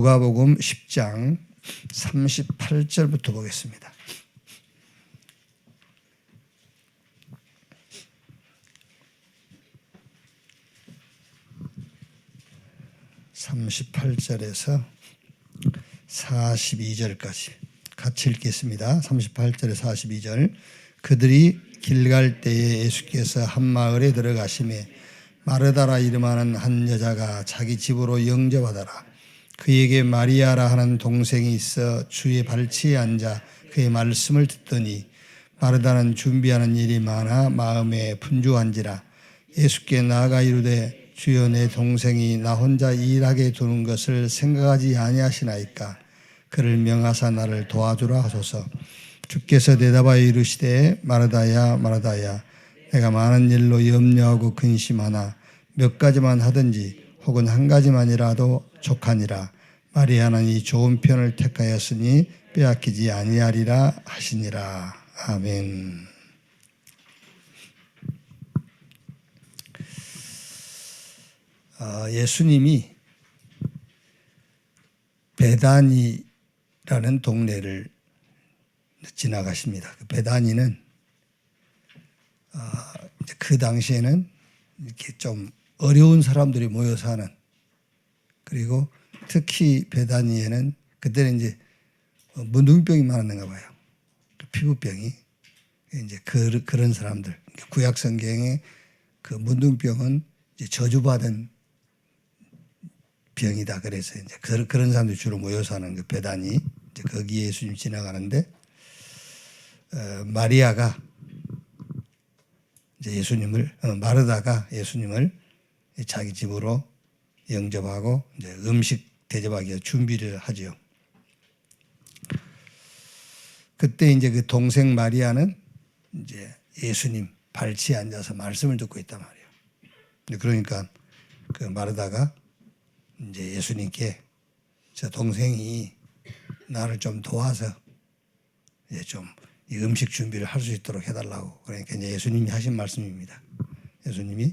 누가복음 10장 38절부터 보겠습니다. (38절에서) 42절까지 같이 읽겠습니다. 38절에 42절. 그들이 길 갈 때에 예수께서 한 마을에 들어가시매 마르다라 이름하는 한 여자가 자기 집으로 영접하더라. 그에게 마리아라 하는 동생이 있어 주의 발치에 앉아 그의 말씀을 듣더니 마르다는 준비하는 일이 많아 마음에 분주한지라. 예수께 나아가 이르되 주여, 내 동생이 나 혼자 일하게 두는 것을 생각하지 아니하시나이까. 그를 명하사 나를 도와주라 하소서. 주께서 대답하여 이르시되 마르다야 마르다야, 내가 많은 일로 염려하고 근심하나 몇 가지만 하든지 혹은 한 가지만이라도 족하니라. 마리아는 이 좋은 편을 택하였으니 빼앗기지 아니하리라 하시니라. 아멘. 예수님이 베다니라는 동네를 지나가십니다. 베다니는 그 당시에는 이렇게 좀 어려운 사람들이 모여 사는, 그리고 특히 베다니에는 그때는 이제 문둥병이 많았는가 봐요. 피부병이. 이제 그런 사람들. 구약 성경에 그 문둥병은 이제 저주받은 병이다. 그래서 이제 그런 사람들이 주로 모여 사는 그 베다니. 이제 거기에 예수님 지나가는데, 마리아가 이제 마르다가 예수님을 자기 집으로 영접하고 이제 음식 대접하기 위해 준비를 하지요. 그때 이제 그 동생 마리아는 이제 예수님 발치에 앉아서 말씀을 듣고 있단 말이에요. 그러니까 그 마르다가 이제 예수님께 저 동생이 나를 좀 도와서 이제 좀 이 음식 준비를 할 수 있도록 해달라고. 그러니까 이제 예수님이 하신 말씀입니다. 예수님이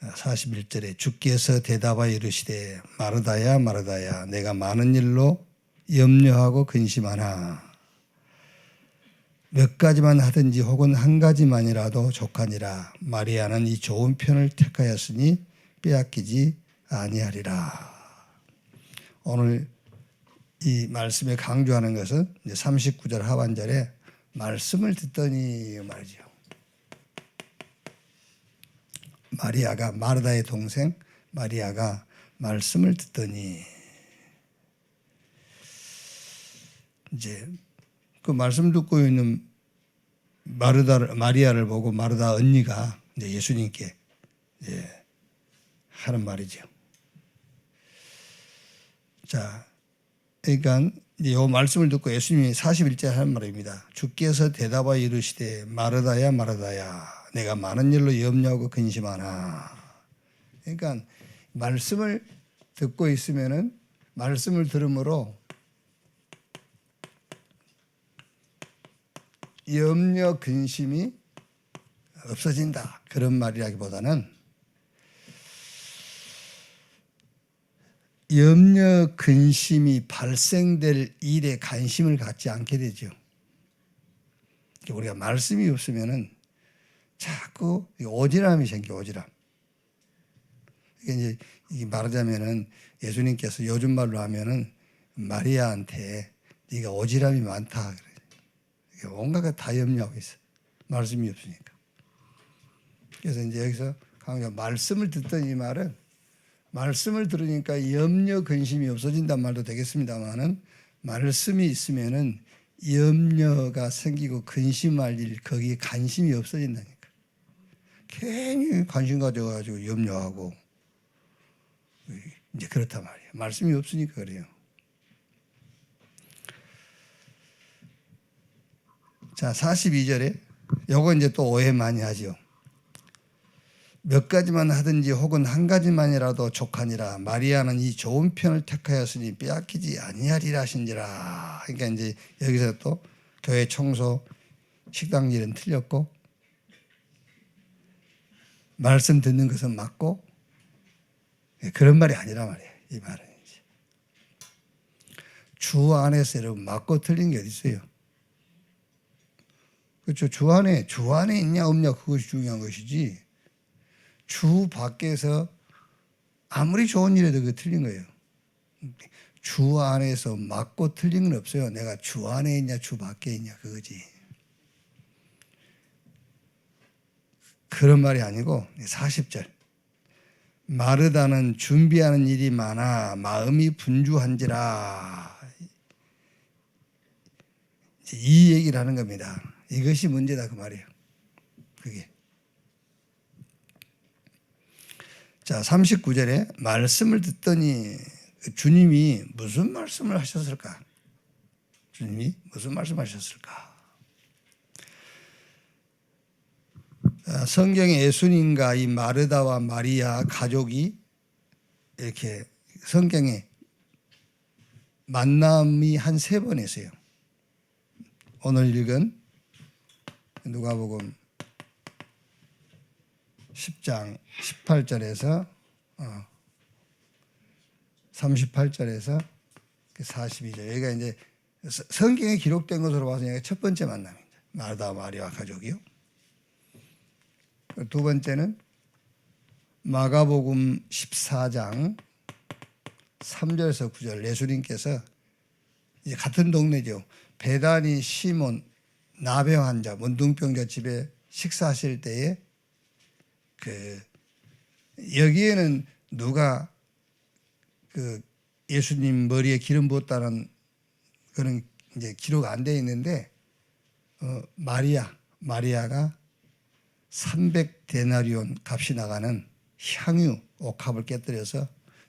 41절에 주께서 대답하여 이르시되 마르다야 마르다야, 내가 많은 일로 염려하고 근심하나 몇 가지만 하든지 혹은 한 가지만이라도 족하니라. 마리아는 이 좋은 편을 택하였으니 빼앗기지 아니하리라. 오늘 이 말씀에 강조하는 것은 이제 39절 하반절에 말씀을 듣더니 말이죠. 마리아가, 마르다의 동생 마리아가 말씀을 듣더니, 이제 그 말씀 듣고 있는 마리아를 보고 마르다 언니가 이제 예수님께 이제 하는 말이죠. 자, 그러니까 이 말씀을 듣고 예수님이 41절 하는 말입니다. 주께서 대답하여 이르시되 마르다야 마르다야, 내가 많은 일로 염려하고 근심하나. 그러니까 말씀을 듣고 있으면은 말씀을 들음으로 염려 근심이 없어진다, 그런 말이라기보다는 염려 근심이 발생될 일에 관심을 갖지 않게 되죠. 우리가 말씀이 없으면은 자꾸 오지랖이 생겨, 오지랖. 이게 이제 말하자면은 예수님께서 요즘 말로 하면은 마리아한테 네가 오지랖이 많다 그래. 온갖 다 염려하고 있어. 말씀이 없으니까. 그래서 이제 여기서 강조, 말씀을 듣던 이 말은, 말씀을 들으니까 염려 근심이 없어진단 말도 되겠습니다만은, 말씀이 있으면은 염려가 생기고 근심할 일, 거기에 관심이 없어진다니까. 괜히 관심 가져가지고 염려하고 이제 그렇단 말이에요. 말씀이 없으니까 그래요. 자, 42절에 요거 이제 또 오해 많이 하죠. 몇 가지만 하든지 혹은 한 가지만이라도 족하니라. 마리아는 이 좋은 편을 택하였으니 빼앗기지 아니하리라 하신지라. 그러니까 이제 여기서 또 교회 청소, 식당 일은 틀렸고, 말씀 듣는 것은 맞고, 그런 말이 아니라 말이에요. 이 말은 이제 주 안에서 여러분 맞고 틀린 게 어디 있어요? 그렇죠. 주 안에 있냐 없냐 그것이 중요한 것이지 주 밖에서 아무리 좋은 일에도 그게 틀린 거예요. 주 안에서 맞고 틀린 건 없어요. 내가 주 안에 있냐 주 밖에 있냐 그거지. 그런 말이 아니고 40절 마르다는 준비하는 일이 많아 마음이 분주한지라 이 얘기를 하는 겁니다. 이것이 문제다 그 말이에요. 그게. 자 39절에 말씀을 듣더니 주님이 무슨 말씀을 하셨을까? 주님이 무슨 말씀을 하셨을까? 성경에 예수님과 이 마르다와 마리아 가족이 이렇게 성경에 만남이 한 3번 있어요. 오늘 읽은 누가복음 10장 18절에서 38절에서 42절. 여기가 이제 성경에 기록된 것으로 봐서 여기가 첫 번째 만남입니다. 마르다와 마리아 가족이요. 두 번째는 마가복음 14장 3절에서 9절 예수님께서 이제 같은 동네죠. 베다니 시몬 나병 환자 문둥병자 집에 식사하실 때에 여기에는 누가 예수님 머리에 기름 부었다는 그런 이제 기록 안 돼 있는데 마리아가 300데나리온 값이 나가는 향유 옥합을 깨뜨려서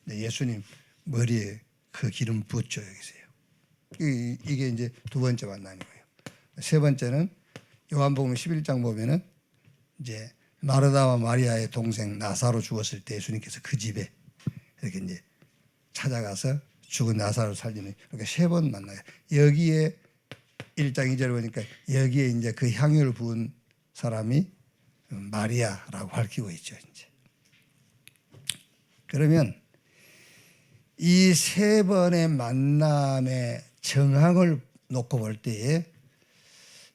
예수님 머리에 그 기름 부었죠. 여기서요. 이게 이제 두 번째 만남이고요. 세 번째는 요한복음 11장 보면은 이제 마르다와 마리아의 동생 나사로 죽었을 때 예수님께서 그 집에 이렇게 이제 찾아가서 죽은 나사로 살리는 이렇게 3번 만나요. 여기에 1장 2절 보니까 여기에 이제 그 향유를 부은 사람이 마리아라고 밝히고 있죠. 이제 그러면 이 3번의 만남의 정황을 놓고 볼 때에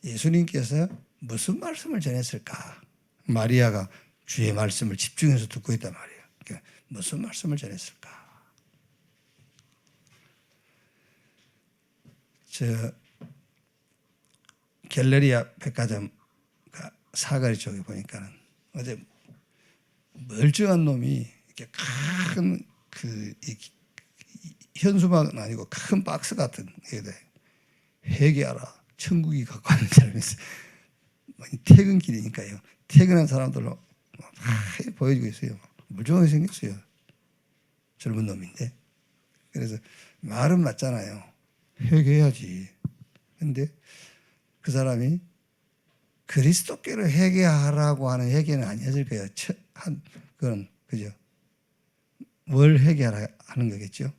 예수님께서 무슨 말씀을 전했을까? 마리아가 주의 말씀을 집중해서 듣고 있단 말이에요. 그러니까 무슨 말씀을 전했을까? 저 갤러리아 백화점 사거리 쪽에 보니까는 어제 멀쩡한 놈이 이렇게 큰 현수막은 아니고 큰 박스 같은 게다 회개하라 천국이 가까운 사람이 있어요. 퇴근길이니까요. 퇴근한 사람들로 보여주고 있어요. 멀쩡하게 생겼어요. 젊은 놈인데. 그래서 말은 맞잖아요. 회개해야지. 근데 그 사람이 그리스도께로 회개하라고 하는 회개는 아니었을 거예요. 그건 그죠. 뭘 회개하라 하는 거겠죠.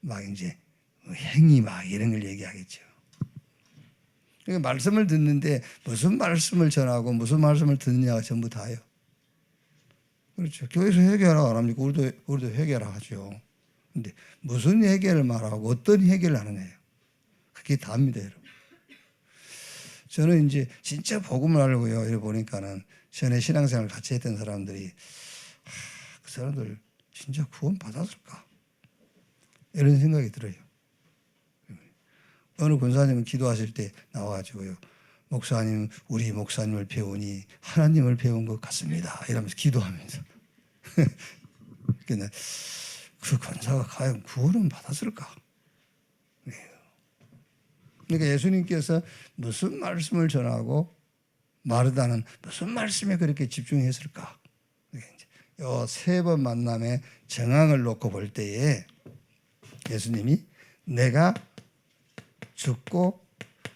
막 이제 행위 막 이런 걸 얘기하겠죠. 그러니까 말씀을 듣는데 무슨 말씀을 전하고 무슨 말씀을 듣느냐가 전부 다예요. 그렇죠. 교회에서 회개하라 안 합니까? 우리도 회개하라 하죠. 근데 무슨 회개를 말하고 어떤 회개를 하느냐예요. 그게 다입니다, 여러분. 저는 이제 진짜 복음을 하려고요. 이렇게 보니까는 전에 신앙생활을 같이 했던 사람들이 그 사람들 진짜 구원 받았을까? 이런 생각이 들어요. 어느 권사님은 기도하실 때 나와가지고요. 목사님, 우리 목사님을 배우니 하나님을 배운 것 같습니다. 이러면서 기도하면서. 그러니까 그 권사가 과연 구원은 받았을까? 그러니까 예수님께서 무슨 말씀을 전하고 마르다는 무슨 말씀에 그렇게 집중했을까? 이 3번 만남의 정황을 놓고 볼 때에 예수님이 내가 죽고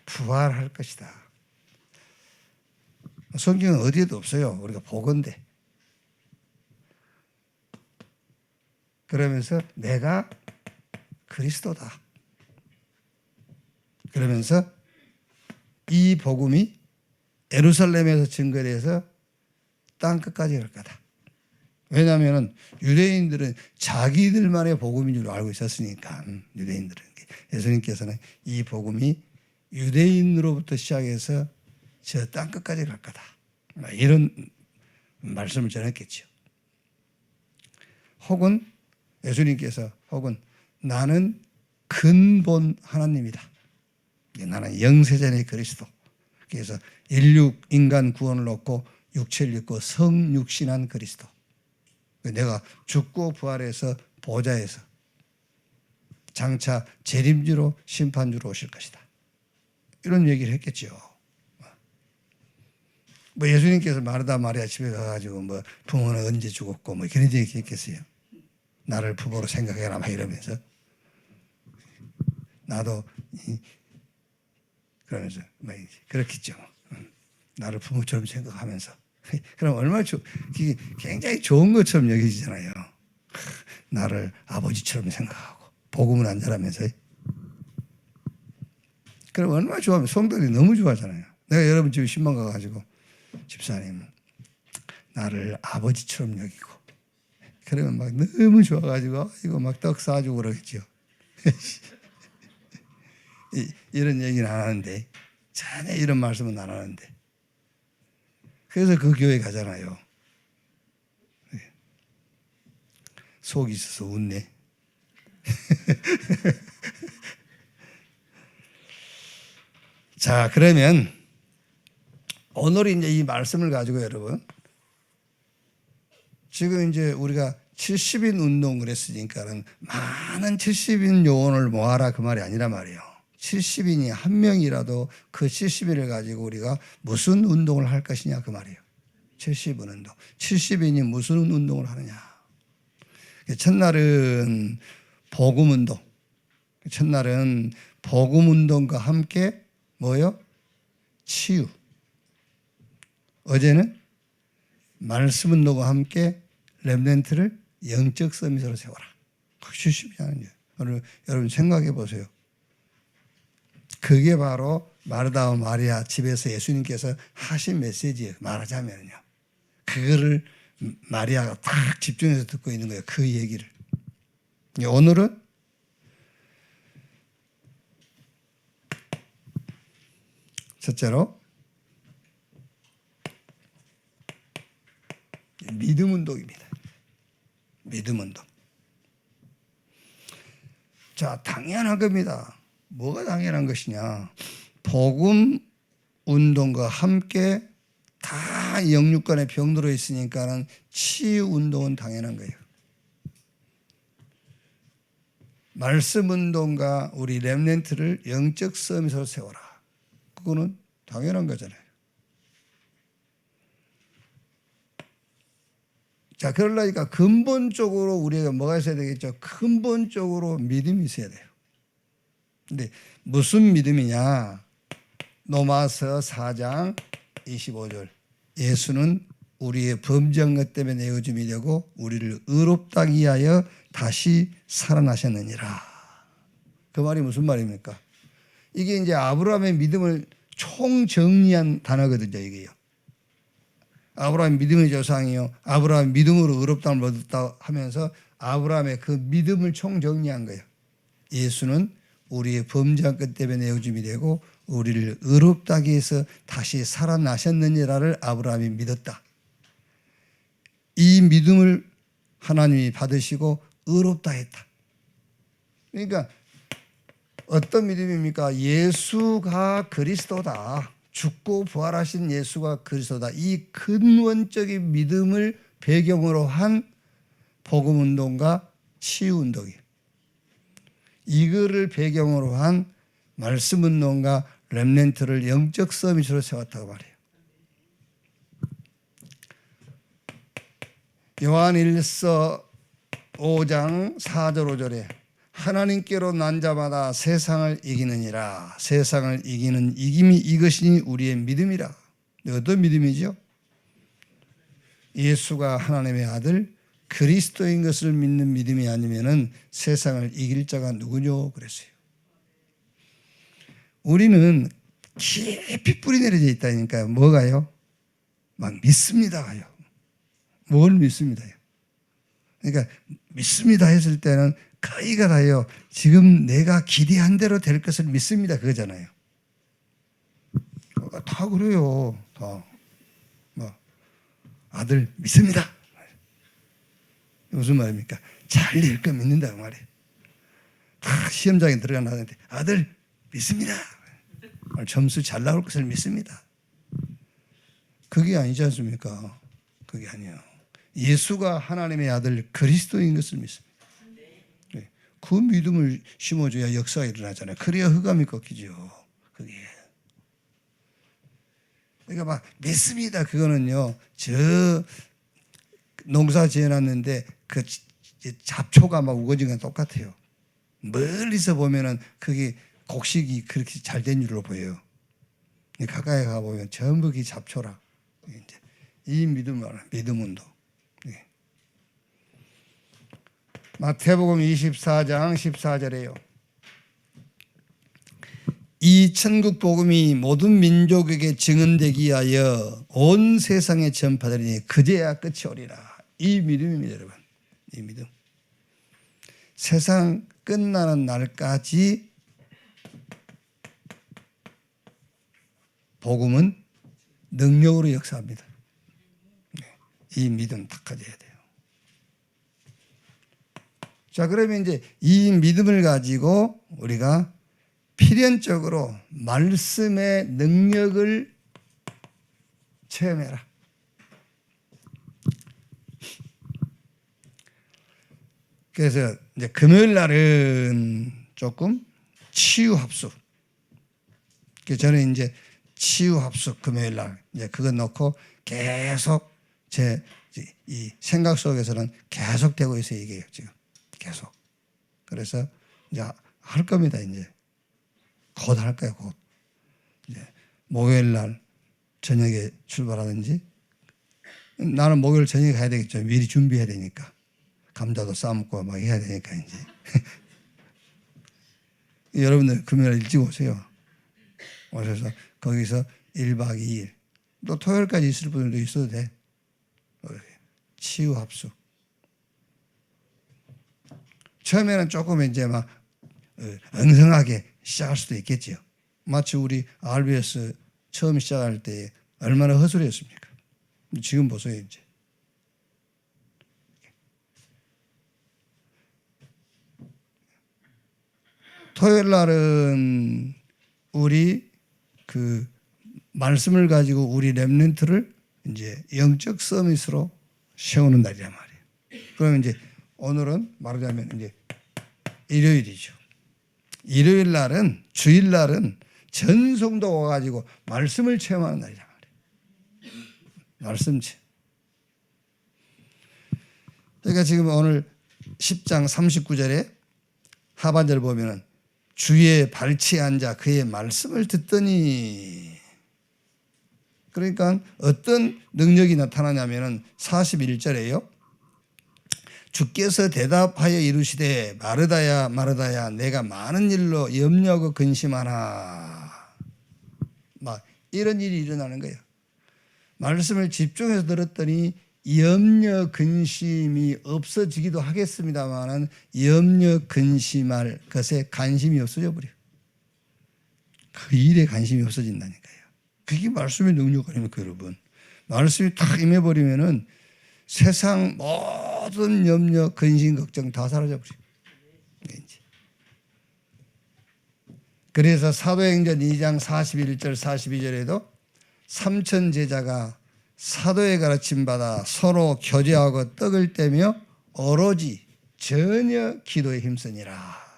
부활할 것이다. 성경은 어디에도 없어요. 우리가 보건대. 그러면서 내가 그리스도다. 그러면서 이 복음이 예루살렘에서 증거돼서 땅 끝까지 갈 거다. 왜냐하면 유대인들은 자기들만의 복음인 줄 알고 있었으니까 유대인들은 예수님께서는 이 복음이 유대인으로부터 시작해서 저 땅끝까지 갈 거다. 이런 말씀을 전했겠죠. 혹은 예수님께서 혹은 나는 근본 하나님이다. 나는 영세전의 그리스도. 그래서 인간 구원을 얻고 육체를 입고 성육신한 그리스도. 내가 죽고 부활해서 보좌에서 장차 재림주로 심판주로 오실 것이다. 이런 얘기를 했겠죠. 뭐 예수님께서 마르다 마리아 집에 가가지고 뭐 부모는 언제 죽었고 뭐 그런 얘기 했겠어요. 나를 부모로 생각해라 막 이러면서 나도 그러면서 뭐 그렇겠죠. 나를 부모처럼 생각하면서 그럼 얼마나 굉장히 좋은 것처럼 여기지잖아요. 나를 아버지처럼 생각하고 복음을 안 잘하면서 그럼 얼마나 좋아하면 성도들이 너무 좋아하잖아요. 내가 여러분 집에 신방 가가지고 집사님 나를 아버지처럼 여기고 그러면 막 너무 좋아가지고 이거 막 떡 싸주고 그러겠죠. 이런 얘기는 안 하는데 전혀 이런 말씀은 안 하는데 그래서 그 교회 가잖아요. 속이 있어서 웃네. 자, 그러면 오늘 이제 이 말씀을 가지고 여러분 지금 이제 우리가 70인 운동을 했으니까는 많은 70인 요원을 모아라 그 말이 아니란 말이에요. 70인이 한 명이라도 그 70인을 가지고 우리가 무슨 운동을 할 것이냐 그 말이에요. 70인 운동. 70인이 무슨 운동을 하느냐. 첫날은 복음 운동. 첫날은 복음 운동과 함께 뭐요? 치유. 어제는 말씀 운동과 함께 렘넌트를 영적 서밋으로 세워라. 그것이 쉽지 않은 거예요. 여러분 생각해 보세요. 그게 바로 마르다와 마리아 집에서 예수님께서 하신 메시지예요. 말하자면요. 그거를 마리아가 딱 집중해서 듣고 있는 거예요. 그 얘기를. 오늘은 첫째로 믿음 운동입니다. 믿음 운동. 자, 당연한 겁니다. 뭐가 당연한 것이냐. 복음 운동과 함께 다 영육간에 병들어 있으니까는 치유 운동은 당연한 거예요. 말씀 운동과 우리 렘넌트를 영적 서밋으로 세워라. 그거는 당연한 거잖아요. 자, 그러려니까 근본적으로 우리가 뭐가 있어야 되겠죠? 근본적으로 믿음이 있어야 돼요. 근데 무슨 믿음이냐? 로마서 4장 25절. 예수는 우리의 범죄한 것 때문에 내어줌이 되고 우리를 의롭다 하기 위하여 다시 살아나셨느니라. 그 말이 무슨 말입니까? 이게 이제 아브라함의 믿음을 총정리한 단어거든요, 이게요. 아브라함 믿음의 조상이요. 아브라함 믿음으로 의롭다함을 얻었다 하면서 아브라함의 그 믿음을 총정리한 거예요. 예수는 우리의 범죄한 것 때문에 내어줌이 되고 우리를 의롭다 하기 위해서 다시 살아나셨느니라를 아브라함이 믿었다. 이 믿음을 하나님이 받으시고 의롭다 했다. 그러니까 어떤 믿음입니까? 예수가 그리스도다. 죽고 부활하신 예수가 그리스도다. 이 근원적인 믿음을 배경으로 한 복음운동과 치유운동이에요. 이거를 배경으로 한 말씀운동과 렘넌트를 영적 서밋으로 세웠다고 말해요. 요한 1서 5장 4절 5절에 하나님께로 난 자마다 세상을 이기느니라. 세상을 이기는 이김이 이것이니 우리의 믿음이라. 어떤 믿음이죠? 예수가 하나님의 아들 그리스도인 것을 믿는 믿음이 아니면은 세상을 이길 자가 누구뇨 그랬어요. 우리는 깊이 뿌리 내려져 있다니까요. 뭐가요? 막 믿습니다가요. 뭘 믿습니다요? 그러니까 믿습니다 했을 때는 거의가 다요. 지금 내가 기대한 대로 될 것을 믿습니다. 그거잖아요. 다 그래요. 다. 뭐 아들 믿습니다. 무슨 말입니까? 잘 될 거 믿는다 그 말이에요. 다 시험장에 들어가 나는데 아들 믿습니다. 점수 잘 나올 것을 믿습니다. 그게 아니지 않습니까? 그게 아니에요. 예수가 하나님의 아들 그리스도인 것을 믿습니다. 그 믿음을 심어줘야 역사가 일어나잖아요. 그래야 흑암이 꺾이죠. 그게. 그러니까 막 믿습니다. 그거는요. 저 농사 지어놨는데 그 잡초가 막 우거진 건 똑같아요. 멀리서 보면은 그게 곡식이 그렇게 잘 된 줄로 보여요. 가까이 가 보면 전부 그 잡초라. 이제 이 믿음운도. 마태복음 24장 14절에요. 이 천국 복음이 모든 민족에게 증언되기 위하여 온 세상에 전파되리니 그제야 끝이 오리라. 이 믿음입니다, 여러분. 이 믿음. 세상 끝나는 날까지 복음은 능력으로 역사합니다. 이 믿음 딱 가져야 돼요. 자, 그러면 이제 이 믿음을 가지고 우리가 필연적으로 말씀의 능력을 체험해라. 그래서 이제 금요일 날은 조금 치유 합숙. 저는 이제 치유 합숙 금요일 날 이제 그거 넣고 계속 제 이 생각 속에서는 계속 되고 있어요. 이게 지금 계속. 그래서 이제 할 겁니다. 이제 곧 할 거예요. 곧. 이제 목요일 날 저녁에 출발하든지 나는 목요일 저녁에 가야 되겠죠. 미리 준비해야 되니까. 감자도 싸먹고 막 해야 되니까 이제. 여러분들 금요일 일찍 오세요. 오셔서 거기서 1박 2일 또 토요일까지 있을 분들도 있어도 돼. 치유 합숙. 처음에는 조금 이제 막 엉성하게 시작할 수도 있겠죠. 마치 우리 RBS 처음 시작할 때 얼마나 허술했습니까? 지금 보세요 이제. 토요일 날은 우리 그 말씀을 가지고 우리 렘넌트를 이제 영적 서밋으로 세우는 날이란 말이에요. 그러면 이제 오늘은 말하자면 이제 일요일이죠. 일요일 날은 주일 날은 전 성도 와가지고 말씀을 체험하는 날이란 말이에요. 말씀 체험. 그러니까 지금 오늘 10장 39절에 하반절 보면은 주의 발치에 앉아 그의 말씀을 듣더니 그러니까 어떤 능력이 나타나냐면은 41절에요. 주께서 대답하여 이르시되 마르다야 마르다야 내가 많은 일로 염려하고 근심하나 막 이런 일이 일어나는 거예요. 말씀을 집중해서 들었더니 염려 근심이 없어지기도 하겠습니다만은 염려 근심할 것에 관심이 없어져 버려요. 그 일에 관심이 없어진다니까요. 그게 말씀의 능력 아닙니까, 여러분? 말씀이 딱 임해버리면은 세상 모든 염려, 근심, 걱정 다 사라져버려요. 그래서 사도행전 2장 41절, 42절에도 3천 제자가 사도의 가르침 받아 서로 교제하고 떡을 떼며 오로지 전혀 기도에 힘쓰니라.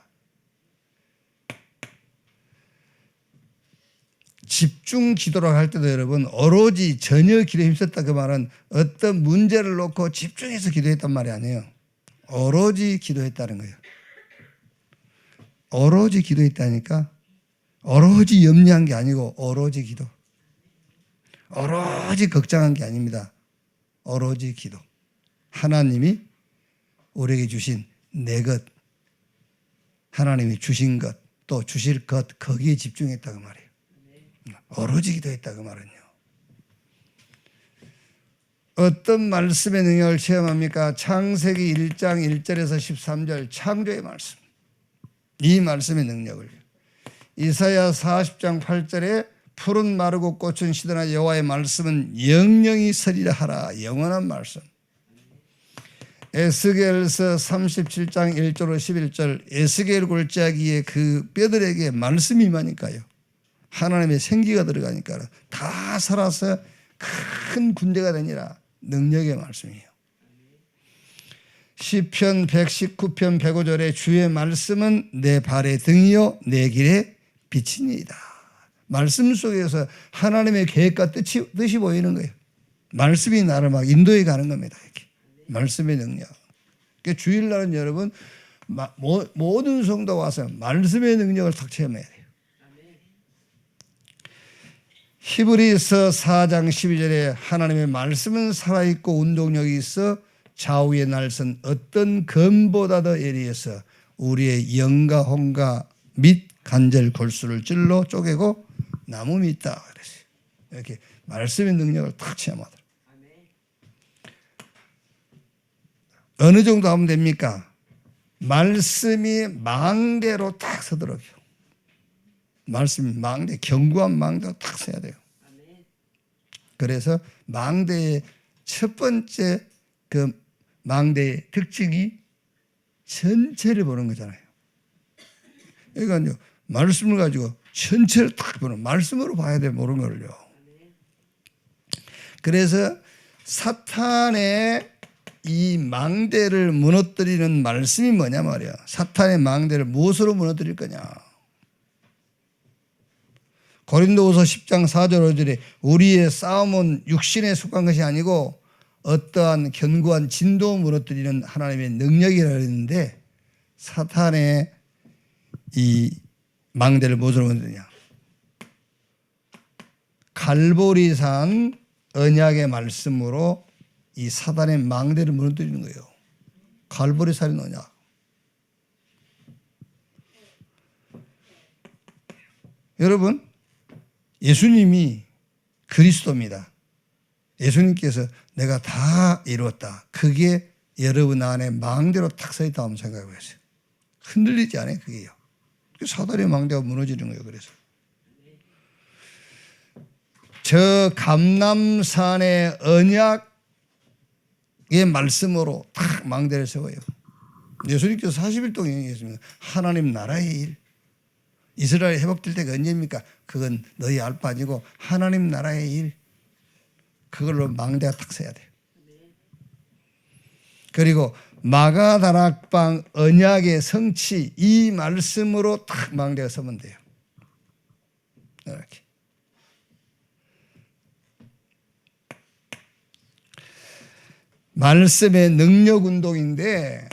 집중 기도를 할 때도 여러분 오로지 전혀 기도에 힘썼다 그 말은 어떤 문제를 놓고 집중해서 기도했단 말이 아니에요. 오로지 기도했다는 거예요. 오로지 기도했다니까 오로지 염려한 게 아니고 오로지 기도. 오로지 걱정한 게 아닙니다. 오로지 기도. 하나님이 우리에게 주신 내 것, 하나님이 주신 것, 또 주실 것 거기에 집중했다 그 말이에요. 오로지 기도했다 그 말은요. 어떤 말씀의 능력을 체험합니까? 창세기 1장 1절에서 13절 창조의 말씀. 이 말씀의 능력을. 이사야 40장 8절에 푸른 마르고 꽃은 시드나 여호와의 말씀은 영영이 서리라 하라. 영원한 말씀. 에스겔서 37장 1절로 11절 에스겔 골짜기에 그 뼈들에게 말씀이 임하니까요. 하나님의 생기가 들어가니까 다 살아서 큰 군대가 되니라. 능력의 말씀이에요. 시편 119편 105절에 주의 말씀은 내 발의 등이요 내 길의 빛이니이다. 말씀 속에서 하나님의 계획과 뜻이 보이는 거예요. 말씀이 나를 막 인도해 가는 겁니다. 이렇게. 말씀의 능력. 그러니까 주일날은 여러분 모든 성도가 와서 말씀의 능력을 탁 체험해야 돼요. 히브리서 4장 12절에 하나님의 말씀은 살아있고 운동력이 있어 좌우의 날선 어떤 검보다도 예리해서 우리의 영과 혼과 및 관절 골수를 찔러 쪼개고 나무 밑다. 그랬어요. 이렇게 말씀의 능력을 탁 체험하더라. 어느 정도 하면 됩니까? 말씀이 망대로 딱 서도록요. 말씀이 망대, 견고한 망대로 딱 서야 돼요. 그래서 망대의 첫 번째 그 망대의 특징이 전체를 보는 거잖아요. 그러니까요, 말씀을 가지고 전체를 딱 보는, 말씀으로 봐야 돼, 모르는 걸요. 그래서 사탄의 이 망대를 무너뜨리는 말씀이 뭐냐 말이야. 사탄의 망대를 무엇으로 무너뜨릴 거냐. 고린도후서 10장 4절 5절에 우리의 싸움은 육신에 속한 것이 아니고 어떠한 견고한 진도 무너뜨리는 하나님의 능력이라 했는데 사탄의 이 망대를 무엇으로 무너뜨리냐. 갈보리산 언약의 말씀으로 이 사단의 망대를 무너뜨리는 거예요. 갈보리산 언약. 여러분, 예수님이 그리스도입니다. 예수님께서 내가 다 이루었다. 그게 여러분 안에 망대로 탁 서 있다 하면 생각해 보세요. 흔들리지 않아요, 그게요. 사단의 망대가 무너지는 거예요, 그래서. 저 감람산의 언약의 말씀으로 탁 망대를 세워요. 예수님께서 40일 동안 얘기했습니다. 하나님 나라의 일. 이스라엘 회복될 때가 언제입니까? 그건 너희 알 바 아니고 하나님 나라의 일. 그걸로 망대가 탁 서야 돼요. 그리고 마가다락방 언약의 성취 이 말씀으로 탁 망대가 서면 돼요. 이렇게. 말씀의 능력 운동인데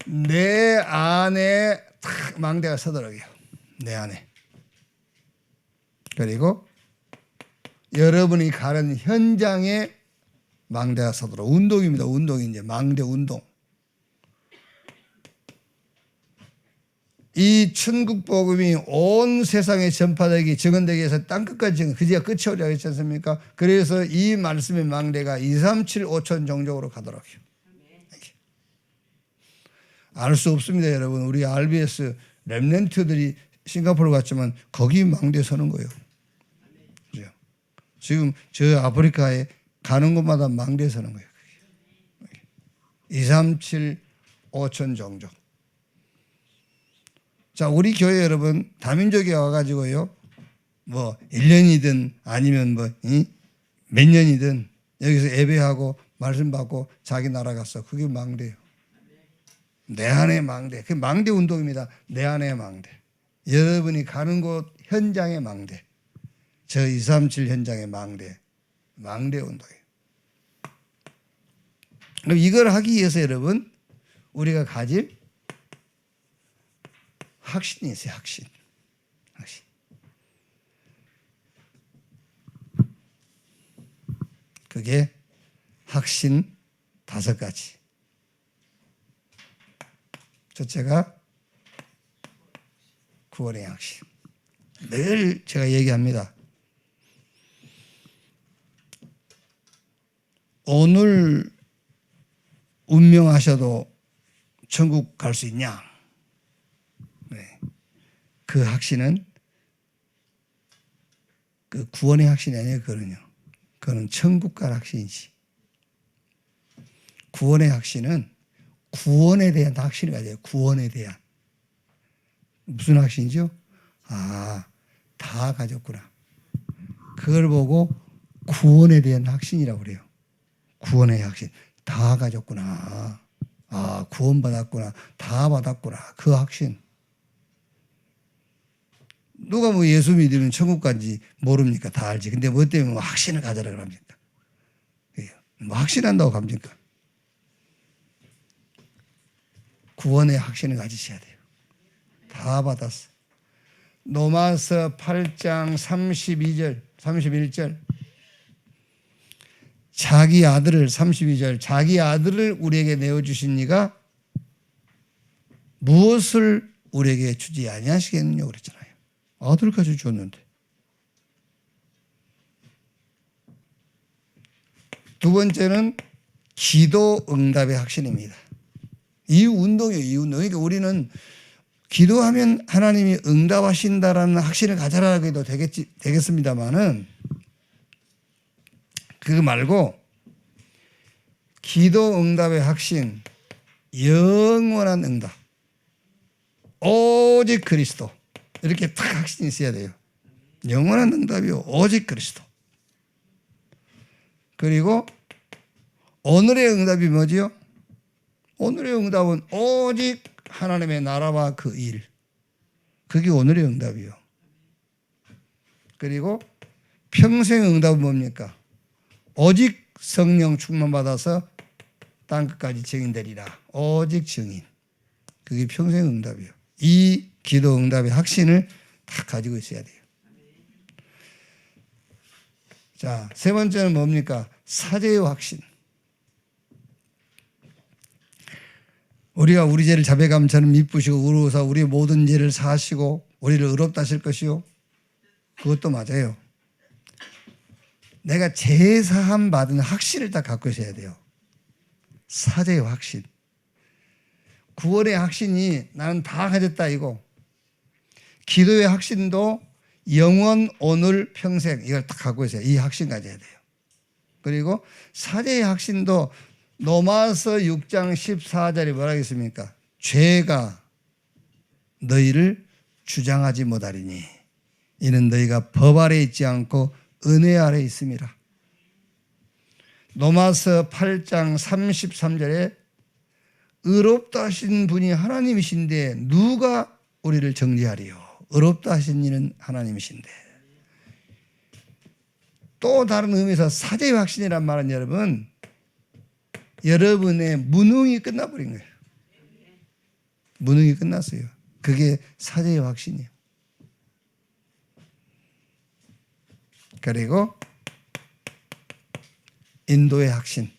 내 안에 탁 망대가 서더라고요. 내 안에. 그리고 여러분이 가는 현장에 망대가 서도록. 운동입니다. 운동이 이제 망대 운동. 이 천국 복음이 온 세상에 전파되기 증언되기 위해서 땅끝까지 증언, 그지가 끝이 오리라 했지 않습니까? 그래서 이 말씀의 망대가 2, 3, 7, 5천 종족으로 가더라고요. 알 수 없습니다, 여러분. 우리 RBS 렘넌트들이 싱가포르 갔지만 거기 망대에 서는 거예요. 그죠? 지금 저 아프리카에 가는 곳마다 망대에 서는 거예요. 2, 3, 7, 5천 종족. 자, 우리 교회 여러분 다민족에 와가지고요, 뭐 1년이든 아니면 뭐 몇 년이든 여기서 예배하고 말씀 받고 자기 나라 갔어. 그게 망대예요. 내 안의 망대. 그 망대 운동입니다. 내 안의 망대. 여러분이 가는 곳 현장의 망대. 저 237 현장의 망대. 망대 운동이에요. 그럼 이걸 하기 위해서 여러분 우리가 가질 확신이 있어요. 확신. 그게 확신 5가지. 첫째가 구원의 확신. 늘 제가 얘기합니다. 오늘 운명하셔도 천국 갈 수 있냐? 네. 그 확신은 그 구원의 확신이 아니에요. 그거는 천국 갈 확신이지. 구원의 확신은 구원에 대한 확신을 가져요. 구원에 대한. 무슨 확신이죠? 다 가졌구나. 그걸 보고 구원에 대한 확신이라고 그래요. 구원의 확신. 다 가졌구나. 구원받았구나. 다 받았구나. 그 확신. 누가 뭐 예수 믿으면 천국 간지 모릅니까? 다 알지. 근데 뭐 때문에 뭐 확신을 가져라 그럽니까? 뭐 확신한다고 갑니까? 구원의 확신을 가지셔야 돼요. 다 받았어. 로마서 8장 32절, 31절. 자기 아들을 32절 자기 아들을 우리에게 내어주신 이가 무엇을 우리에게 주지 아니하시겠느냐고 그랬잖아요. 아들까지 줬는데. 두 번째는 기도 응답의 확신입니다. 이 운동이에요. 이 운동. 그러니까 우리는 기도하면 하나님이 응답하신다라는 확신을 가져라고 해도 되겠습니다만은 그거 말고 기도 응답의 확신, 영원한 응답, 오직 그리스도 이렇게 딱 확신이 있어야 돼요. 영원한 응답이요. 오직 그리스도. 그리고 오늘의 응답이 뭐지요? 오늘의 응답은 오직 하나님의 나라와 그 일. 그게 오늘의 응답이요. 그리고 평생 응답은 뭡니까? 오직 성령 충만받아서 땅끝까지 증인되리라. 오직 증인. 그게 평생 응답이요. 이 기도 응답의 확신을 다 가지고 있어야 돼요. 자, 세 번째는 뭡니까? 사죄의 확신. 우리가 우리 죄를 자백함처럼 미쁘시고 의로우사 우리의 모든 죄를 사하시고 우리를 의롭다 하실 것이요. 그것도 맞아요. 내가 죄 사함 받은 확신을 딱 갖고 있어야 돼요. 사죄의 확신. 구원의 확신이 나는 다 가졌다 이거. 기도의 확신도 영원, 오늘, 평생 이걸 딱 갖고 있어요. 이 확신 가져야 돼요. 그리고 사죄의 확신도 로마서 6장 14절에 뭐라 했습니까? 죄가 너희를 주장하지 못하리니 이는 너희가 법 아래 있지 않고 은혜 아래 있음이라. 로마서 8장 33절에 의롭다 하신 분이 하나님이신데 누가 우리를 정죄하리요? 의롭다 하신 이는 하나님이신데. 또 다른 의미에서 사죄의 확신이란 말은 여러분의 무능이 끝나버린 거예요. 무능이 끝났어요. 그게 사죄의 확신이에요. 그리고 인도의 확신.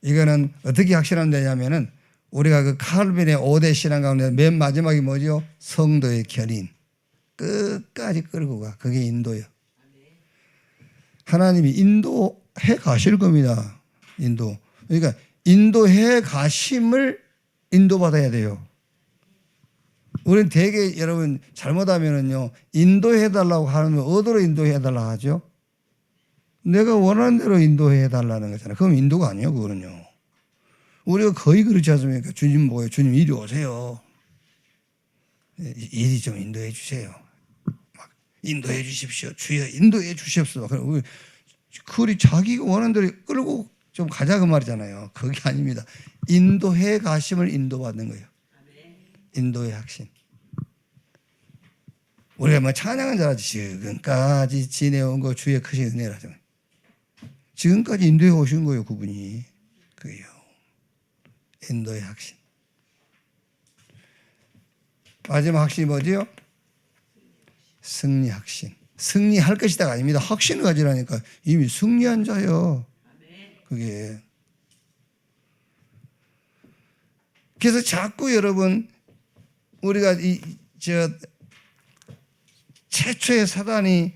이거는 어떻게 확신하면 되냐면은 우리가 그 칼빈의 5대 신앙 가운데 맨 마지막이 뭐죠? 성도의 견인. 끝까지 끌고 가. 그게 인도예요. 하나님이 인도해 가실 겁니다. 인도. 그러니까 인도해 가심을 인도받아야 돼요. 우리는 되게 여러분 잘못하면은요, 인도해달라고 하면 어디로 인도해달라고 하죠? 내가 원하는 대로 인도해달라는 거잖아요. 그럼 인도가 아니에요, 그거는요. 우리가 거의 그렇지 않습니까? 주님 뭐예요? 주님 이리 오세요. 이리 좀 인도해 주세요. 막 인도해 주십시오. 주여 인도해 주십시오. 그리 자기가 원하는 대로 끌고 좀 가자 그 말이잖아요. 그게 아닙니다. 인도해 가심을 인도받는 거예요. 인도의 확신. 우리가 뭐 찬양은 잘하지. 지금까지 지내온 거 주의 크신 은혜라죠. 지금까지 인도해 오신 거예요, 그분이. 그게요. 인도의 확신. 마지막 확신이 뭐지요? 승리 확신. 승리할 것이다가 아닙니다. 확신을 가지라니까. 이미 승리한 자요. 그게. 그래서 자꾸 여러분 우리가 최초의 사단이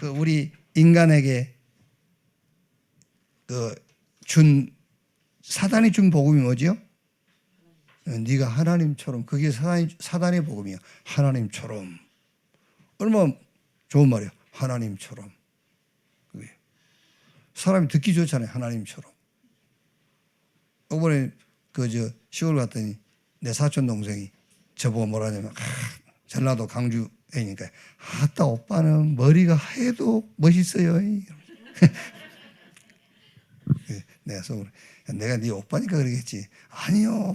그 우리 인간에게 사단이 준 복음이 뭐지요? 네가 하나님처럼. 그게 사단의 복음이야. 하나님처럼. 얼마나 좋은 말이야. 하나님처럼. 그게 사람이 듣기 좋잖아요. 하나님처럼. 이번에 시골 갔더니 내 사촌 동생이 저보고 뭐라 하냐면 전라도 강주 애니까 아따 오빠는 머리가 하얘도 멋있어요. 내가 속으로 내가 네 오빠니까 그러겠지. 아니요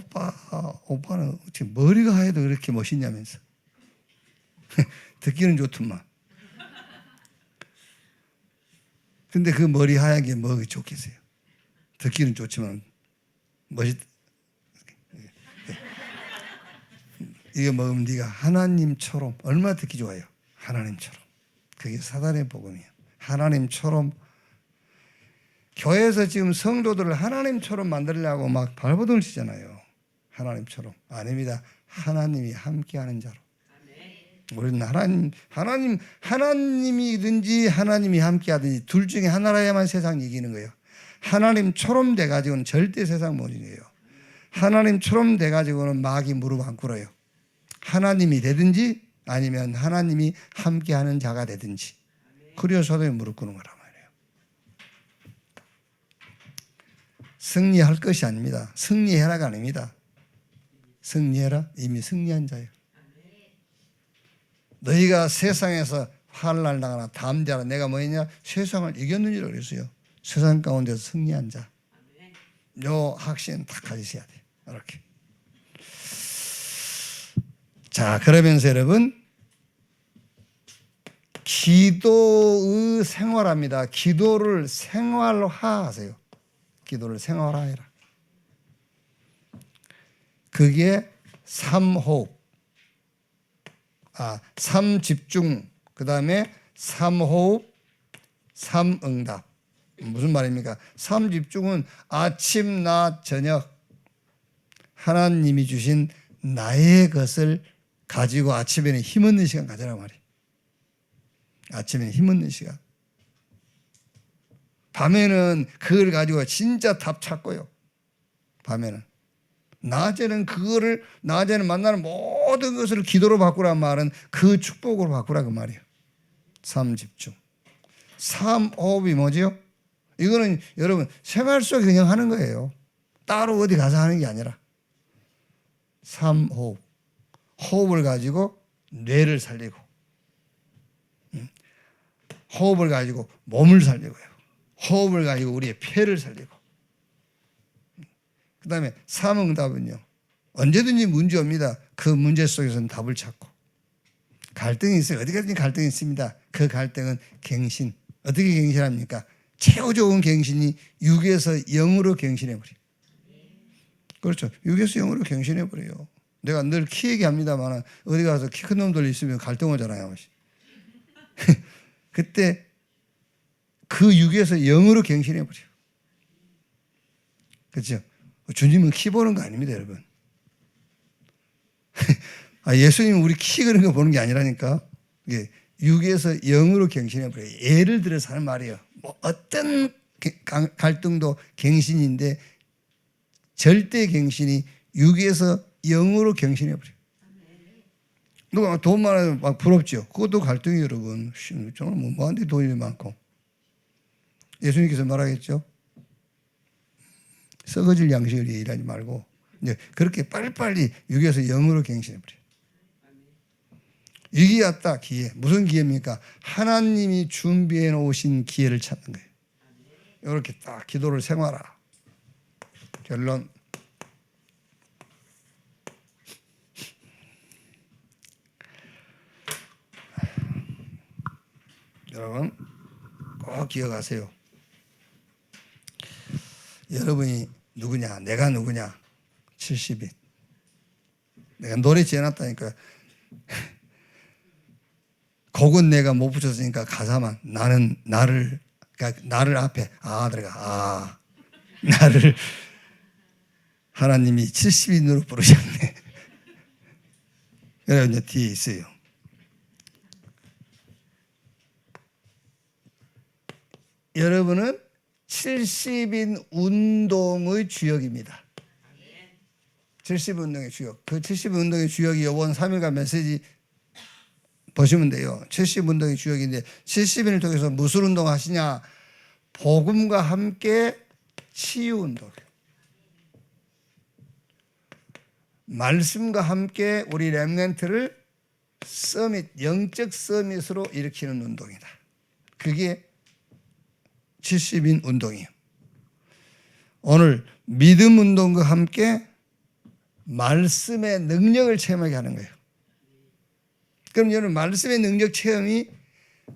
오빠는 어떻게 머리가 하얘도 그렇게 멋있냐면서. 듣기는 좋더만. 근데 그 머리 하얀 게 뭐 좋겠어요. 듣기는 좋지만 이거 먹으면 네가 하나님처럼. 얼마나 듣기 좋아요. 하나님처럼. 그게 사단의 복음이에요. 하나님처럼. 교회에서 지금 성도들을 하나님처럼 만들려고 막 발버둥을 치잖아요. 하나님처럼. 아닙니다. 하나님이 함께하는 자로. 우리는 하나님이든지 하나님이 함께하든지 둘 중에 하나라야만 세상 이기는 거예요. 하나님처럼 돼가지고는 절대 세상 못 이겨요. 하나님처럼 돼가지고는 마귀 무릎 안 꿇어요. 하나님이 되든지 아니면 하나님이 함께하는 자가 되든지. 그래야 소돔이 무릎 꿇는 거란 말이에요. 승리할 것이 아닙니다. 승리해라가 아닙니다. 승리해라. 이미 승리한 자예요. 너희가 세상에서 환난을 당하나 담대하라. 내가 뭐냐? 세상을 이겼는 줄 그랬어요. 세상 가운데서 승리한 자. 요 확신 다 가지셔야 돼요. 이렇게. 자, 그러면서 여러분 기도의 생활합니다. 기도를 생활화하세요. 기도를 생활화해라. 그게 3호흡. 3집중, 그 다음에 3호흡, 3응답. 무슨 말입니까? 3집중은 아침, 낮, 저녁 하나님이 주신 나의 것을 가지고 아침에는 힘없는 시간 가져라 말이에요. 아침에는 힘없는 시간. 밤에는 그걸 가지고 진짜 답 찾고요. 밤에는. 낮에는 만나는 모든 것을 기도로 바꾸란 말은 그 축복으로 바꾸라 그 말이에요. 3집중. 3호흡이 뭐지요? 이거는 여러분 생활 속에 그냥 하는 거예요. 따로 어디 가서 하는 게 아니라. 3호흡. 호흡을 가지고 뇌를 살리고, 호흡을 가지고 몸을 살리고요. 호흡을 가지고 우리의 폐를 살리고. 그 다음에 3응답은요. 언제든지 문제 옵니다. 그 문제 속에서는 답을 찾고. 갈등이 있어요. 어디까지 갈등이 있습니다. 그 갈등은 갱신. 어떻게 갱신합니까? 최고 좋은 갱신이 6에서 0으로 갱신해버려요. 그렇죠. 6에서 0으로 갱신해버려요. 내가 늘 키 얘기합니다만 어디 가서 키 큰 놈들 있으면 갈등 오잖아요. 그때 그 6에서 0으로 갱신해버려요. 그렇죠. 주님은 키 보는 거 아닙니다, 여러분. 예수님은 우리 키 그런 거 보는 게 아니라니까. 6에서 0으로 갱신해버려요. 예를 들어서 하는 말이에요. 뭐 어떤 갈등도 갱신인데 절대 갱신이 6에서 0으로 갱신해버려요. 누가 돈 많아도 막 부럽죠. 그것도 갈등이에요, 여러분. 저는 뭐한데 돈이 많고. 예수님께서 말하겠죠. 썩어질 양식을 위해 일하지 말고 이제 그렇게 빨리빨리 6에서 0으로 갱신해버려요. 이게 왔다 기회. 무슨 기회입니까? 하나님이 준비해 놓으신 기회를 찾는 거예요. 이렇게 딱 기도를 생활하라. 결론. 여러분 꼭 기억하세요. 여러분이 누구냐? 내가 누구냐? 70인. 내가 노래 지어놨다니까. 곡은 내가 못 붙였으니까 가사만 나를 앞에 들어가 나를 하나님이 70인으로 부르셨네. 그래서 이제 뒤에 있어요. 여러분은 70인 운동의 주역입니다. 70인 운동의 주역. 그 70인 운동의 주역이 이번 3일간 메시지 보시면 돼요. 70인 운동의 주역인데 70인을 통해서 무슨 운동 하시냐? 복음과 함께 치유 운동. 말씀과 함께 우리 렘넌트를 서밋, 영적 서밋으로 일으키는 운동이다. 그게 70인 운동이에요. 오늘 믿음 운동과 함께 말씀의 능력을 체험하게 하는 거예요. 그럼 여러분 말씀의 능력 체험이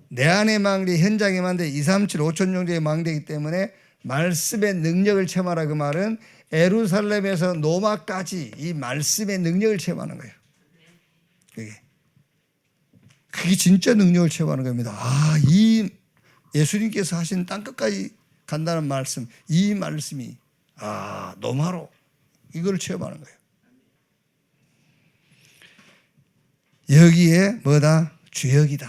내 안의 망대, 현장의 망대, 2, 3, 7, 5천 정도의 망대이기 때문에 말씀의 능력을 체험하라 그 말은 예루살렘에서 노마까지 이 말씀의 능력을 체험하는 거예요. 그게 진짜 능력을 체험하는 겁니다. 이 예수님께서 하신 땅끝까지 간다는 말씀, 이 말씀이 노마로 이걸 체험하는 거예요. 여기에 뭐다? 주역이다.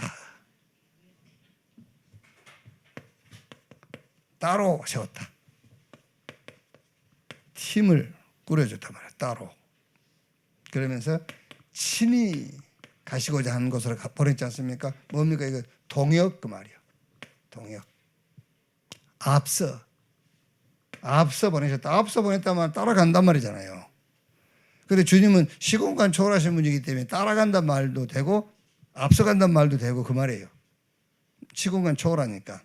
따로 세웠다. 팀을 꾸려줬단 말이야. 따로. 그러면서 친히 가시고자 하는 곳으로 보냈지 않습니까? 뭡니까? 이거 동역 그 말이야. 동역. 앞서 보내셨다. 앞서 보냈다면 따라간단 말이잖아요. 그런데 주님은 시공간 초월하신 분이기 때문에 따라간단 말도 되고 앞서간단 말도 되고 그 말이에요. 시공간 초월하니까.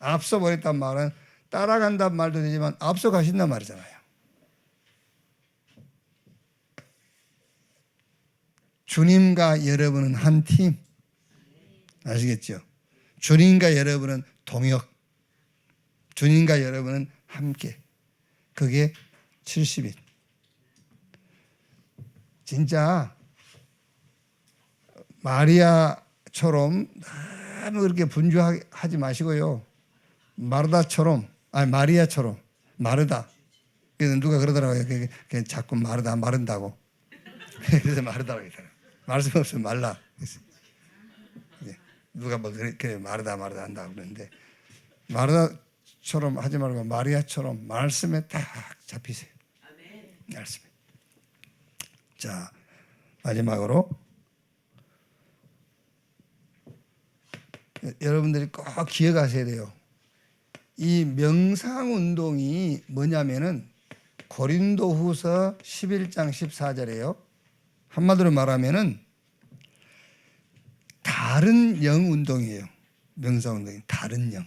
앞서 보냈단 말은 따라간단 말도 되지만 앞서 가신단 말이잖아요. 주님과 여러분은 한 팀. 아시겠죠? 주님과 여러분은 동역. 주님과 여러분은 함께. 그게 70인. 진짜 마리아처럼 너무 그렇게 분주하지 마시고요. 마르다처럼, 마리아처럼, 마르다. 그래서 누가 그러더라고요. 그냥 자꾸 마른다고. 그래서 마르다고 했잖아요. 말씀 없으면 말라. 누가 뭐 그래 마르다 한다고 그러는데 마르다처럼 하지 말고 마리아처럼 말씀에 딱 잡히세요. 말씀에. 자, 마지막으로 여러분들이 꼭 기억하셔야 돼요. 이 명상운동이 뭐냐면은 고린도후서 11장 14절에요. 한마디로 말하면은 다른 영 운동이에요. 명상운동이 다른 영.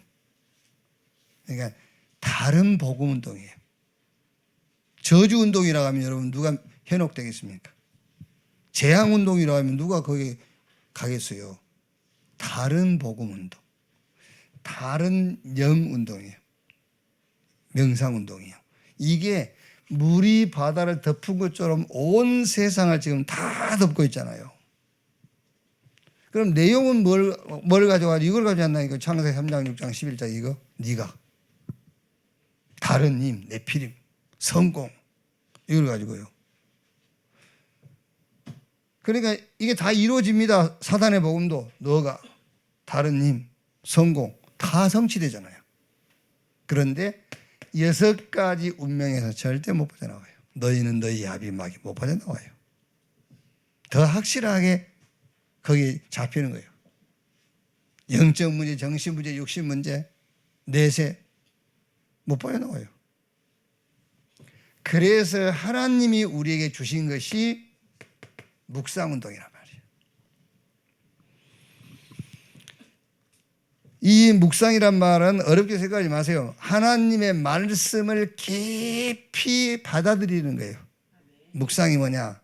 그러니까 다른 복음 운동이에요. 저주 운동이라고 하면 여러분 누가 현혹되겠습니까? 재앙 운동이라고 하면 누가 거기 가겠어요? 다른 복음 운동. 다른 영 운동이에요. 명상 운동이에요. 이게 물이 바다를 덮은 것처럼 온 세상을 지금 다 덮고 있잖아요. 그럼 내용은 뭘 가져가지고 이걸 가져왔나? 이거 창세기 3장, 6장, 11장 이거? 네가. 다른 힘, 네피림, 성공 이걸 가지고요. 그러니까 이게 다 이루어집니다. 사단의 복음도 너가 다른 힘, 성공 다 성취되잖아요. 그런데 6가지 운명에서 절대 못 빠져나와요. 너희는 너희 야비막이 못 빠져나와요. 더 확실하게 거기 잡히는 거예요. 영적 문제, 정신 문제, 육신 문제, 내세 못 빠져나와요. 그래서 하나님이 우리에게 주신 것이 묵상운동이란 말이에요. 이 묵상이란 말은 어렵게 생각하지 마세요. 하나님의 말씀을 깊이 받아들이는 거예요. 묵상이 뭐냐?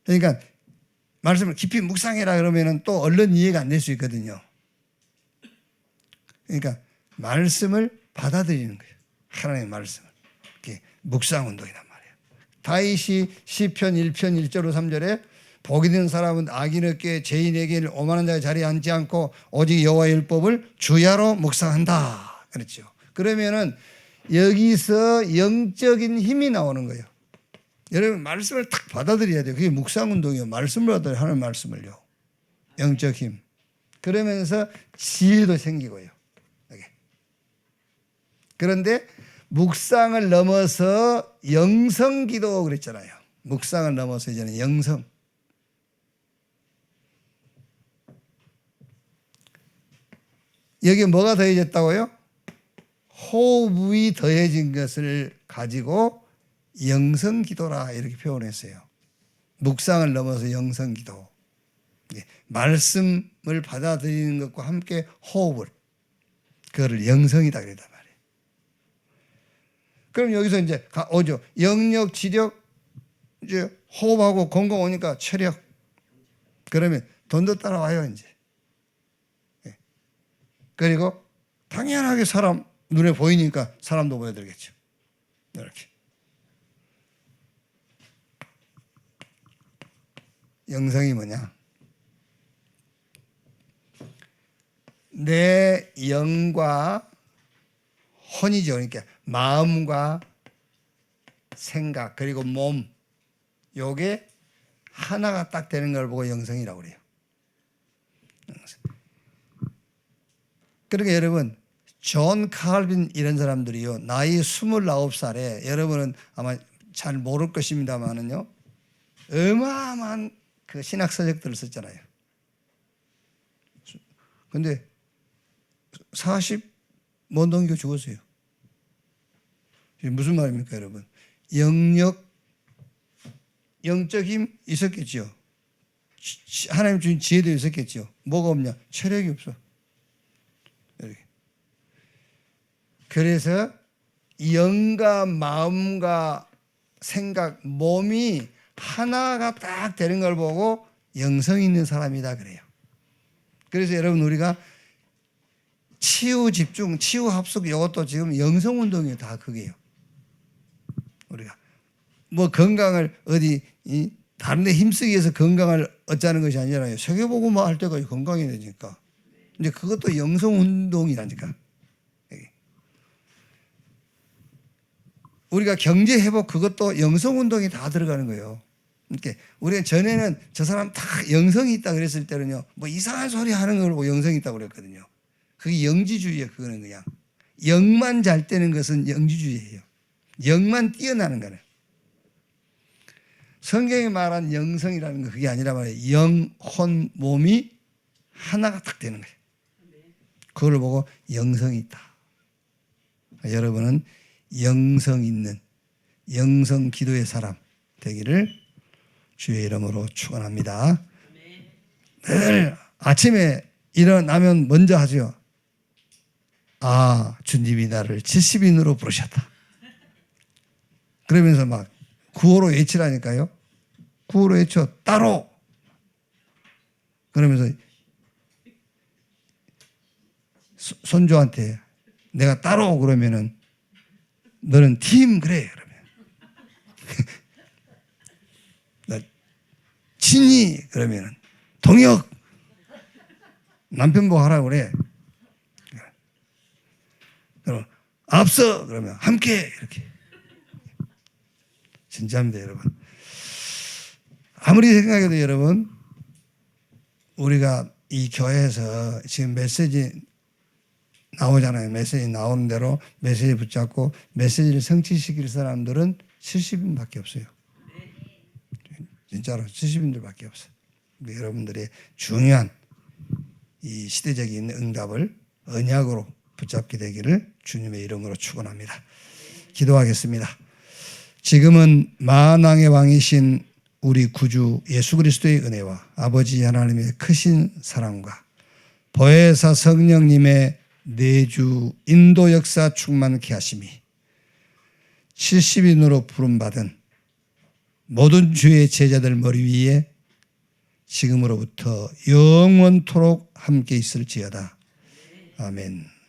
그러니까 말씀을 깊이 묵상해라 그러면 또 얼른 이해가 안 될 수 있거든요. 그러니까 말씀을 받아들이는 거예요. 하나님의 말씀을. 이게 묵상운동이란 말이에요. 다윗이 시편 1편 1절 3절에 복이 된 사람은 악인 없게 죄인에게 오만한 자의 자리에 앉지 않고 오직 여호와의 율법을 주야로 묵상한다. 그렇죠. 그러면은 여기서 영적인 힘이 나오는 거예요. 여러분 말씀을 딱 받아들여야 돼요. 그게 묵상운동이에요. 말씀을 받아들여야 하는 말씀을요. 영적 힘. 그러면서 지혜도 생기고요. 이게 그런데 묵상을 넘어서 영성기도 그랬잖아요. 묵상을 넘어서 이제는 영성. 여기에 뭐가 더해졌다고요? 호흡이 더해진 것을 가지고 영성기도라 이렇게 표현했어요. 묵상을 넘어서 영성기도. 말씀을 받아들이는 것과 함께 호흡을, 그거를 영성이다 그랬단 말이에요. 그럼 여기서 이제 오죠. 영력, 지력, 이제 호흡하고 건강 오니까 체력. 그러면 돈도 따라와요 이제. 그리고 당연하게 사람 눈에 보이니까 사람도 보여들겠죠. 이렇게. 영성이 뭐냐? 내 영과 혼이죠. 그러니까 마음과 생각 그리고 몸, 요게 하나가 딱 되는 걸 보고 영성이라고 그래요. 그러니까 여러분, 존 칼빈 이런 사람들이요, 나이 29살에 여러분은 아마 잘 모를 것입니다만은요, 어마어마한 그 신학 서적들을 썼잖아요. 근데 40못 넘겨 죽었어요. 무슨 말입니까, 여러분? 영적 힘 있었겠죠. 하나님 주신 지혜도 있었겠죠. 뭐가 없냐? 체력이 없어. 이렇게. 그래서 영과 마음과 생각, 몸이 하나가 딱 되는 걸 보고 영성 있는 사람이다 그래요. 그래서 여러분, 우리가 치유 집중, 치유 합숙, 이것도 지금 영성 운동이에요. 다 그게요. 우리가 뭐 건강을 어디 다른 데 힘쓰기 위해서 건강을 얻자는 것이 아니라요. 세계보고만 할 때가 건강이 되니까. 이제 그것도 영성 운동이라니까. 우리가 경제 회복, 그것도 영성 운동이 다 들어가는 거예요. 이렇게 우리가 전에는 저 사람 다 영성이 있다 그랬을 때는요, 뭐 이상한 소리 하는 걸 보고 영성이 있다고 그랬거든요. 그게 영지주의예요. 그거는 그냥 영만 잘 되는 것은 영지주의예요. 영만 뛰어나는 거는. 성경이 말한 영성이라는 거 그게 아니라 말이에요. 영, 혼, 몸이 하나가 딱 되는 거예요. 그걸 보고 영성이 있다. 여러분은 영성 있는 영성 기도의 사람 되기를 주의 이름으로 축원합니다. 늘 아침에 일어나면 먼저 하죠. 아, 주님이 나를 70인으로 부르셨다. 그러면서 막 구호로 외치라니까요. 구호로 외쳐. 따로. 그러면서 손주한테 내가 따로 그러면은 너는 팀 그래. 그러면 나 친이 그러면은 동역 남편 보고 하라고 그래. 그럼 앞서 그러면 함께 이렇게. 진짜입니다, 여러분. 아무리 생각해도 여러분, 우리가 이 교회에서 지금 메시지 나오잖아요. 메시지 나오는 대로 메시지 붙잡고 메시지를 성취시킬 사람들은 70인밖에 없어요. 진짜로 70인들밖에 없어요. 여러분들의 중요한 이 시대적인 응답을 언약으로 붙잡게 되기를 주님의 이름으로 축원합니다. 기도하겠습니다. 지금은 만왕의 왕이신 우리 구주 예수 그리스도의 은혜와 아버지 하나님의 크신 사랑과 보혜사 성령님의 내주 인도 역사 충만케 하심이 70인으로 부름받은 모든 주의 제자들 머리 위에 지금으로부터 영원토록 함께 있을지어다. 아멘.